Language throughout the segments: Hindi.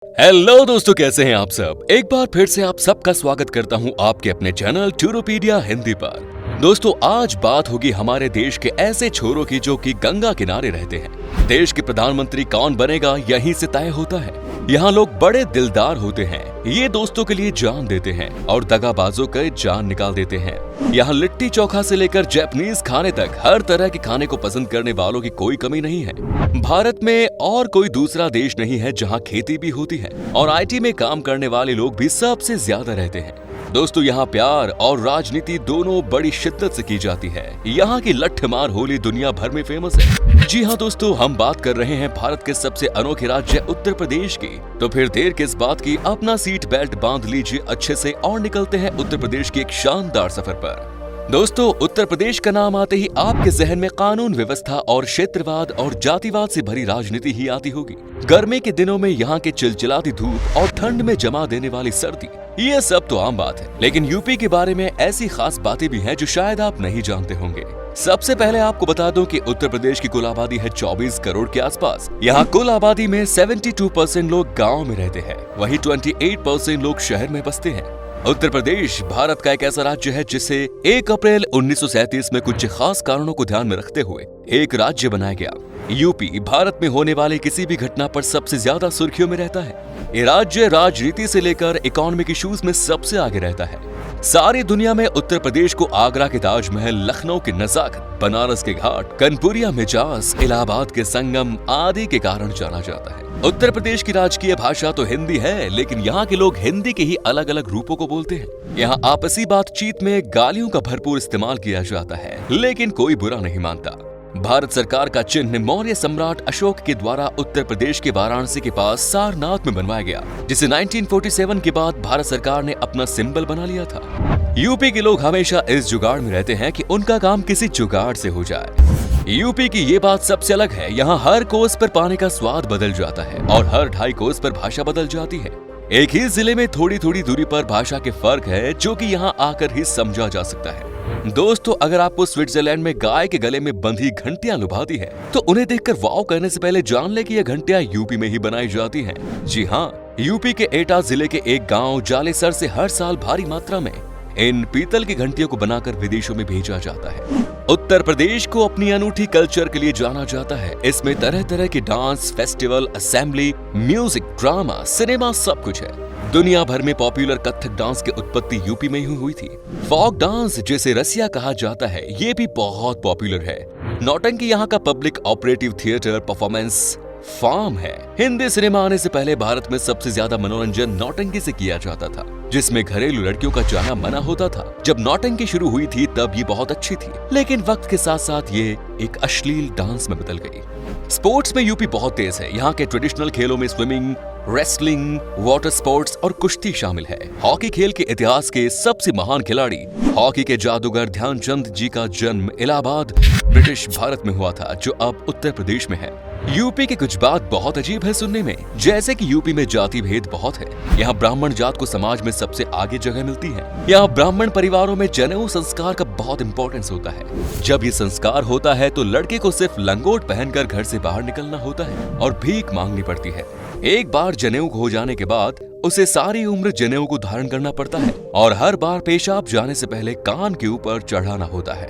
हेलो दोस्तों, कैसे हैं आप सब। एक बार फिर से आप सबका स्वागत करता हूं आपके अपने चैनल टूरोपीडिया हिंदी पर। दोस्तों, आज बात होगी हमारे देश के ऐसे छोरों की जो कि गंगा किनारे रहते हैं। देश के प्रधानमंत्री कौन बनेगा यहीं से तय होता है। यहाँ लोग बड़े दिलदार होते हैं, ये दोस्तों के लिए जान देते हैं और दगाबाजों के जान निकाल देते हैं। यहाँ लिट्टी चोखा से लेकर जापानीज खाने तक हर तरह के खाने को पसंद करने वालों की कोई कमी नहीं है। भारत में और कोई दूसरा देश नहीं है जहाँ खेती भी होती है और आईटी में काम करने वाले लोग भी सबसे ज्यादा रहते हैं। दोस्तों, यहाँ प्यार और राजनीति दोनों बड़ी शिद्दत से की जाती है। यहाँ की लट्ठमार होली दुनिया भर में फेमस है। जी हाँ दोस्तों, हम बात कर रहे हैं भारत के सबसे अनोखे राज्य उत्तर प्रदेश की। तो फिर देर किस बात की, अपना सीट बेल्ट बांध लीजिए अच्छे से और निकलते हैं उत्तर प्रदेश के एक शानदार सफर पर। दोस्तों, उत्तर प्रदेश का नाम आते ही आपके जहन में कानून व्यवस्था और क्षेत्रवाद और जातिवाद से भरी राजनीति ही आती होगी। गर्मी के दिनों में यहाँ के चिलचिलाती धूप और ठंड में जमा देने वाली सर्दी, ये सब तो आम बात है। लेकिन यूपी के बारे में ऐसी खास बातें भी हैं जो शायद आप नहीं जानते होंगे। सबसे पहले आपको बता दूं कि उत्तर प्रदेश की कुल आबादी है 24 करोड़ के आसपास। यहाँ कुल आबादी में 72% लोग गाँव में रहते हैं, वहीं 28% लोग शहर में बसते हैं। उत्तर प्रदेश भारत का एक ऐसा राज्य है जिसे 1 अप्रैल 1937 में कुछ खास कारणों को ध्यान में रखते हुए एक राज्य बनाया गया। यूपी भारत में होने वाली किसी भी घटना पर सबसे ज्यादा सुर्खियों में रहता है। ये राज्य राजनीति से लेकर इकोनॉमिक इश्यूज में सबसे आगे रहता है। सारी दुनिया में उत्तर प्रदेश को आगरा के ताजमहल, लखनऊ के नजाकत, बनारस के घाट, कानपुरिया मिजाज, इलाहाबाद के संगम आदि के कारण जाना जाता है। उत्तर प्रदेश की राजकीय भाषा तो हिंदी है, लेकिन यहाँ के लोग हिंदी के ही अलग अलग रूपों को बोलते हैं। यहाँ आपसी बातचीत में गालियों का भरपूर इस्तेमाल किया जाता है, लेकिन कोई बुरा नहीं मानता। भारत सरकार का चिन्ह मौर्य सम्राट अशोक के द्वारा उत्तर प्रदेश के वाराणसी के पास सारनाथ में बनवाया गया, जिसे 1947 के बाद भारत सरकार ने अपना सिंबल बना लिया था। यूपी के लोग हमेशा इस जुगाड़ में रहते हैं कि उनका काम किसी जुगाड़ से हो जाए। यूपी की ये बात सबसे अलग है। यहाँ हर कोस पर पानी का स्वाद बदल जाता है और हर 2.5 कोस पर भाषा बदल जाती है। एक ही जिले में थोड़ी थोड़ी दूरी पर भाषा के फर्क है, जो कि यहाँ आकर ही समझा जा सकता है। दोस्तों, अगर आपको स्विट्जरलैंड में गाय के गले में बंधी घंटियां लुभाती है, तो उन्हें देखकर वाव करने से पहले जान ले कि ये घंटियां यूपी में ही बनाई जाती हैं। जी हाँ, यूपी के एटा जिले के एक गांव जालेसर से हर साल भारी मात्रा में इन पीतल की घंटियों को बनाकर विदेशों में भेजा जाता है। उत्तर प्रदेश को अपनी अनूठी कल्चर के लिए जाना जाता है। इसमें तरह तरह के dance, festival, assembly, music, drama, cinema सब कुछ है। दुनिया भर में पॉपुलर कथक डांस की उत्पत्ति यूपी में ही हुई थी। फोक डांस, जिसे रसिया कहा जाता है, ये भी बहुत पॉपुलर है। नौटंकी यहाँ का public operative theatre performance form है। हिंदी सिनेमा आने से पहले भारत में सबसे ज्यादा मनोरंजन नौटंकी से किया जाता था, जिसमें घरेलू लड़कियों का जाना मना होता था। जब नौटंकी शुरू हुई थी तब ये बहुत अच्छी थी, लेकिन वक्त के साथ साथ ये एक अश्लील डांस में बदल गई। स्पोर्ट्स में यूपी बहुत तेज है। यहाँ के ट्रेडिशनल खेलों में स्विमिंग, रेसलिंग, वाटर स्पोर्ट्स और कुश्ती शामिल है। हॉकी खेल के इतिहास के सबसे महान खिलाड़ी, हॉकी के जादूगर ध्यानचंद जी का जन्म इलाहाबाद, ब्रिटिश भारत में हुआ था, जो अब उत्तर प्रदेश में है। यूपी की कुछ बात बहुत अजीब है सुनने में, जैसे कि यूपी में जाति भेद बहुत है। यहाँ ब्राह्मण जात को समाज में सबसे आगे जगह मिलती है। यहाँ ब्राह्मण परिवारों में जनेऊ संस्कार का बहुत इंपॉर्टेंस होता है। जब ये संस्कार होता है तो लड़के को सिर्फ लंगोट पहनकर घर से बाहर निकलना होता है और भीख मांगनी पड़ती है। एक बार जनेऊ हो जाने के बाद उसे सारी उम्र जनेऊ को धारण करना पड़ता है और हर बार पेशाब जाने से पहले कान के ऊपर चढ़ाना होता है।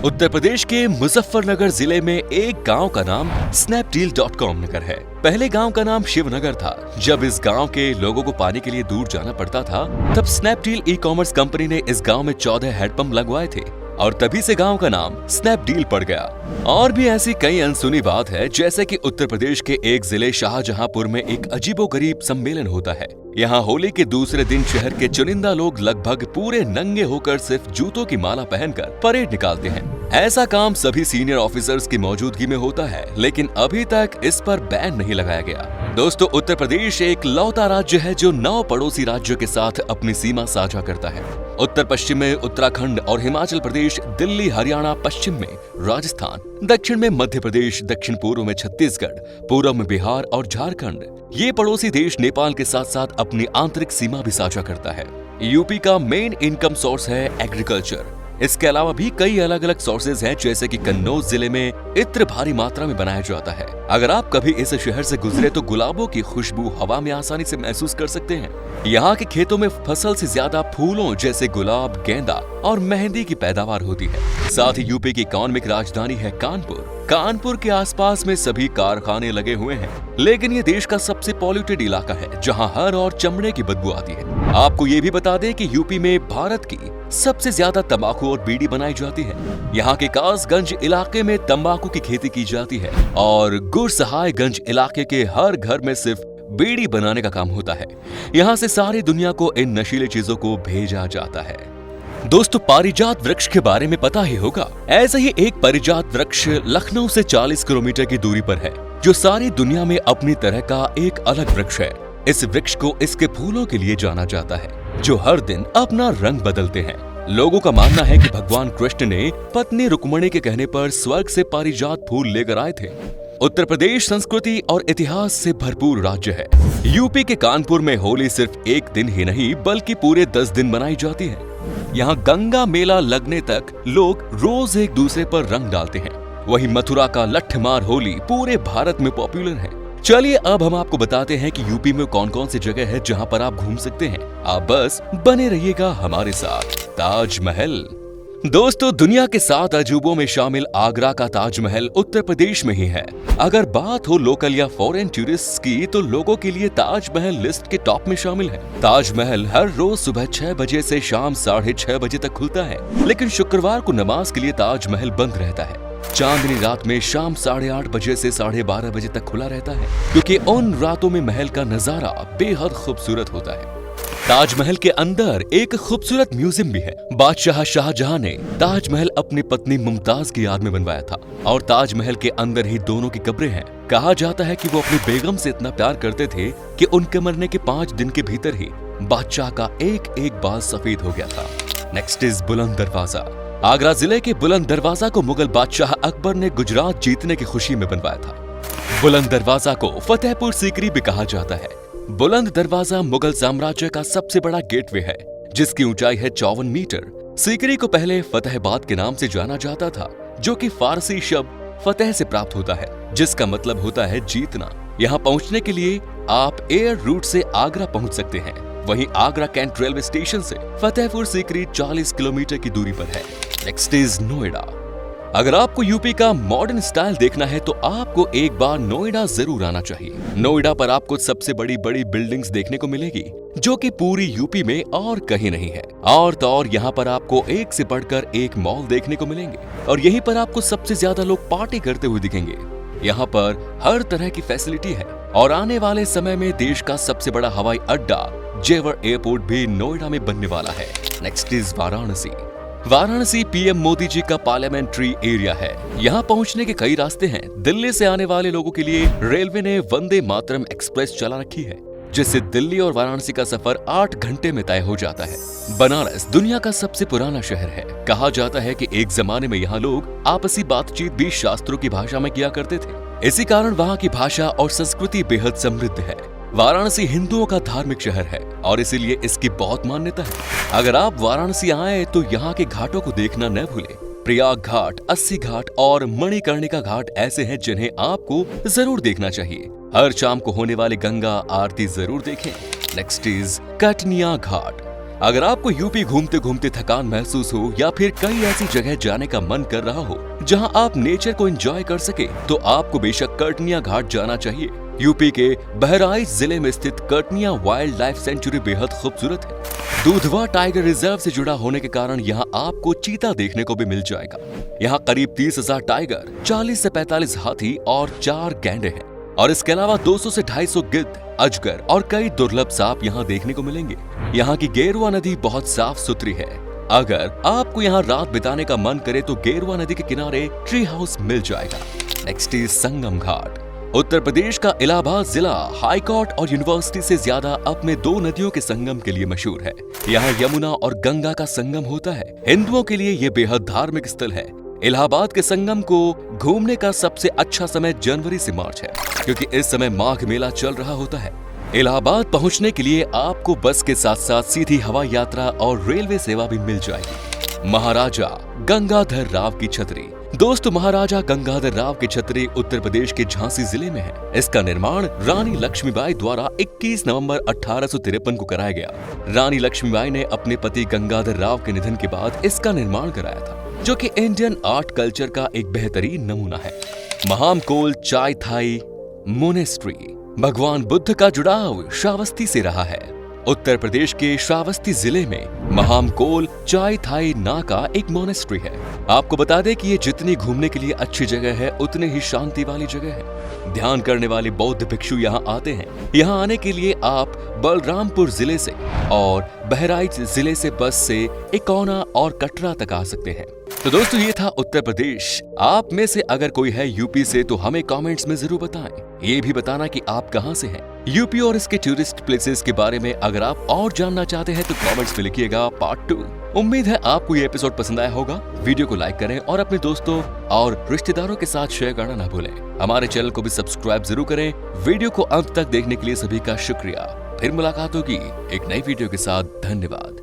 उत्तर प्रदेश के मुजफ्फरनगर जिले में एक गांव का नाम स्नैपडील.com नगर है। पहले गांव का नाम शिवनगर था। जब इस गांव के लोगों को पानी के लिए दूर जाना पड़ता था, तब स्नैपडील ई-कॉमर्स कंपनी ने इस गांव में 14 हैंडपंप लगवाए थे और तभी से गांव का नाम स्नैपडील पड़ गया। और भी ऐसी कई अनसुनी बात है, जैसे कि उत्तर प्रदेश के एक जिले शाहजहांपुर में एक अजीबोगरीब सम्मेलन होता है। यहाँ होली के दूसरे दिन शहर के चुनिंदा लोग लगभग पूरे नंगे होकर सिर्फ जूतों की माला पहनकर परेड निकालते हैं। ऐसा काम सभी सीनियर ऑफिसर्स की मौजूदगी में होता है, लेकिन अभी तक इस पर बैन नहीं लगाया गया। दोस्तों, उत्तर प्रदेश एक लौता राज्य है जो 9 पड़ोसी राज्यों के साथ अपनी सीमा साझा करता है। उत्तर पश्चिम में उत्तराखंड और हिमाचल प्रदेश, दिल्ली, हरियाणा, पश्चिम में राजस्थान, दक्षिण में मध्य प्रदेश, दक्षिण पूर्व में छत्तीसगढ़, पूर्व में बिहार और झारखंड। ये पड़ोसी देश नेपाल के साथ साथ अपनी आंतरिक सीमा भी साझा करता है। यूपी का मेन इनकम सोर्स है एग्रीकल्चर। इसके अलावा भी कई अलग अलग सोर्सेज हैं, जैसे कि कन्नौज जिले में इत्र भारी मात्रा में बनाया जाता है। अगर आप कभी इस शहर से गुजरे तो गुलाबों की खुशबू हवा में आसानी से महसूस कर सकते हैं। यहाँ के खेतों में फसल से ज्यादा फूलों जैसे गुलाब, गेंदा और मेहंदी की पैदावार होती है। साथ ही यूपी की इकोनॉमिक राजधानी है कानपुर। कानपुर के आसपास में सभी कारखाने लगे हुए हैं, लेकिन ये देश का सबसे पॉल्यूटेड इलाका है जहाँ हर और चमड़े की बदबू आती है। आपको ये भी बता दें कि यूपी में भारत की सबसे ज्यादा तंबाकू और बीड़ी बनाई जाती है। यहाँ के कासगंज इलाके में तंबाकू की खेती की जाती है और गुरसहायगंज इलाके के हर घर में सिर्फ बीड़ी बनाने का काम होता है। यहाँ से सारी दुनिया को इन नशीली चीजों को भेजा जाता है। दोस्तों, पारिजात वृक्ष के बारे में पता ही होगा। ऐसे ही एक पारिजात वृक्ष लखनऊ से 40 किलोमीटर की दूरी पर है, जो सारी दुनिया में अपनी तरह का एक अलग वृक्ष है। इस वृक्ष को इसके फूलों के लिए जाना जाता है, जो हर दिन अपना रंग बदलते हैं। लोगों का मानना है कि भगवान कृष्ण ने पत्नी रुक्मिणी के कहने पर स्वर्ग से पारिजात फूल लेकर आए थे। उत्तर प्रदेश संस्कृति और इतिहास से भरपूर राज्य है। यूपी के कानपुर में होली सिर्फ एक दिन ही नहीं बल्कि पूरे 10 दिन मनाई जाती है। यहाँ गंगा मेला लगने तक लोग रोज एक दूसरे पर रंग डालते हैं। वहीं मथुरा का लठमार होली पूरे भारत में पॉपुलर है। चलिए अब हम आपको बताते हैं कि यूपी में कौन कौन सी जगह है जहाँ पर आप घूम सकते हैं। आप बस बने रहिएगा हमारे साथ। ताजमहल। दोस्तों, दुनिया के 7 अजूबों में शामिल आगरा का ताजमहल उत्तर प्रदेश में ही है। अगर बात हो लोकल या फॉरेन टूरिस्ट की तो लोगों के लिए ताजमहल लिस्ट के टॉप में शामिल है। ताजमहल हर रोज सुबह 6 बजे से शाम 6:30 बजे तक खुलता है, लेकिन शुक्रवार को नमाज के लिए ताजमहल बंद रहता है। चांदनी रात में शाम 8:30 बजे से 12:30 बजे तक खुला रहता है, क्योंकि उन रातों में महल का नजारा बेहद खूबसूरत होता है। ताजमहल के अंदर एक खूबसूरत म्यूजियम भी है। बादशाह शाहजहां ने ताजमहल अपनी पत्नी मुमताज की याद में बनवाया था और ताजमहल के अंदर ही दोनों की कब्रें हैं। कहा जाता है कि वो अपनी बेगम से इतना प्यार करते थे कि उनके मरने के 5 दिन के भीतर ही बादशाह का एक एक बाल सफेद हो गया था। नेक्स्ट इज बुलंद दरवाजा। आगरा जिले के बुलंद दरवाजा को मुगल बादशाह अकबर ने गुजरात जीतने की खुशी में बनवाया था। बुलंद दरवाजा को फतेहपुर सीकरी भी कहा जाता है। बुलंद दरवाजा मुगल साम्राज्य का सबसे बड़ा गेटवे है, जिसकी ऊंचाई है 54 मीटर। सीकरी को पहले फतेहाबाद के नाम से जाना जाता था, जो कि फारसी शब्द फतेह से प्राप्त होता है, जिसका मतलब होता है जीतना। यहाँ पहुँचने के लिए आप एयर रूट से आगरा पहुँच सकते हैं। वहीं आगरा कैंट रेलवे स्टेशन से फतेहपुर सीकरी 40 किलोमीटर की दूरी पर है। Next is Noida. अगर आपको यूपी का मॉडर्न स्टाइल देखना है तो आपको एक बार नोएडा जरूर आना चाहिए। नोएडा पर आपको सबसे बड़ी बिल्डिंग्स देखने को मिलेगी, जो कि पूरी यूपी में और कहीं नहीं है। और तो और यहाँ पर आपको एक से बढ़कर एक मॉल देखने को मिलेंगे और यहीं पर आपको सबसे ज्यादा लोग पार्टी करते हुए दिखेंगे। यहाँ पर हर तरह की फैसिलिटी है और आने वाले समय में देश का सबसे बड़ा हवाई अड्डा जेवर एयरपोर्ट भी नोएडा में बनने वाला है। Next is Varanasi. Varanasi PM Modi ji का पार्लियामेंट्री एरिया है। यहाँ पहुँचने के कई रास्ते हैं। दिल्ली से आने वाले लोगों के लिए रेलवे ने वंदे मातरम एक्सप्रेस चला रखी है, जिससे दिल्ली और वाराणसी का सफर 8 घंटे में तय हो जाता है। बनारस दुनिया का सबसे पुराना शहर है। कहा जाता है कि एक जमाने में यहाँ लोग आपसी बातचीत भी शास्त्रों की भाषा में किया करते थे। इसी कारण वहाँ की भाषा और संस्कृति बेहद समृद्ध है। वाराणसी हिंदुओं का धार्मिक शहर है और इसीलिए इसकी बहुत मान्यता है। अगर आप वाराणसी आए तो यहाँ के घाटों को देखना न भूलें। प्रयाग घाट, 80 घाट और मणिकर्णिका घाट ऐसे हैं जिन्हें आपको जरूर देखना चाहिए। हर शाम को होने वाली गंगा आरती जरूर देखें। नेक्स्ट इज कटनिया घाट। अगर आपको यूपी घूमते घूमते थकान महसूस हो या फिर कई ऐसी जगह जाने का मन कर रहा हो जहां आप नेचर को एंजॉय कर सके, तो आपको बेशक कटनिया घाट जाना चाहिए। यूपी के बहराइच जिले में स्थित कटनिया वाइल्ड लाइफ सेंचुरी बेहद खूबसूरत है। दूधवा टाइगर रिजर्व से जुड़ा होने के कारण यहाँ आपको चीता देखने को भी मिल जाएगा। यहाँ करीब 30,000 टाइगर, 40 से 45 हाथी और 4 गैंडे हैं और इसके अलावा 200 से 250 गिद्ध, अजगर और कई दुर्लभ सांप यहाँ देखने को मिलेंगे। यहाँ की गेरुआ नदी बहुत साफ सुथरी है। अगर आपको यहाँ रात बिताने का मन करे तो गेरुआ नदी के किनारे ट्री हाउस मिल जाएगा। Next is Sangam Ghat. उत्तर प्रदेश का इलाहाबाद जिला हाई कोर्ट और यूनिवर्सिटी से ज्यादा अपने 2 नदियों के संगम के लिए मशहूर है। यहाँ यमुना और गंगा का संगम होता है। हिंदुओं के लिए ये बेहद धार्मिक स्थल है। इलाहाबाद के संगम को घूमने का सबसे अच्छा समय जनवरी से मार्च है, क्योंकि इस समय माघ मेला चल रहा होता है। इलाहाबाद पहुंचने के लिए आपको बस के साथ साथ सीधी हवाई यात्रा और रेलवे सेवा भी मिल जाएगी। महाराजा गंगाधर राव की छतरी दोस्तों महाराजा गंगाधर राव की छतरी उत्तर प्रदेश के झांसी जिले में है। इसका निर्माण रानी लक्ष्मीबाई द्वारा 21 नवंबर 1853 को कराया गया। रानी लक्ष्मीबाई ने अपने पति गंगाधर राव के निधन के बाद इसका निर्माण कराया था, जो कि इंडियन आर्ट कल्चर का एक बेहतरीन नमूना है। महामकोल चायथाई मोनेस्ट्री भगवान बुद्ध का जुड़ाव श्रावस्ती से रहा है। उत्तर प्रदेश के श्रावस्ती जिले में महामकोल चायथाई ना का एक मोनेस्ट्री है। आपको बता दें कि ये जितनी घूमने के लिए अच्छी जगह है, उतनी ही शांति वाली जगह है। ध्यान करने वाले बौद्ध भिक्षु यहाँ आते हैं। यहाँ आने के लिए आप बलरामपुर जिले से और बहराइच जिले से बस से इकौना और कटरा तक आ सकते हैं। तो दोस्तों ये था उत्तर प्रदेश। आप में से अगर कोई है यूपी से तो हमें कमेंट्स में जरूर बताएं। ये भी बताना कि आप कहां से हैं। यूपी और इसके टूरिस्ट प्लेसेस के बारे में अगर आप और जानना चाहते हैं तो कमेंट्स में लिखिएगा पार्ट 2। उम्मीद है आपको ये एपिसोड पसंद आया होगा। वीडियो को लाइक करें और अपने दोस्तों और रिश्तेदारों के साथ शेयर करना ना भूलें। हमारे चैनल को भी सब्सक्राइब जरूर करें। वीडियो को अंत तक देखने के लिए सभी का शुक्रिया। फिर मुलाकात होगी एक नई वीडियो के साथ। धन्यवाद।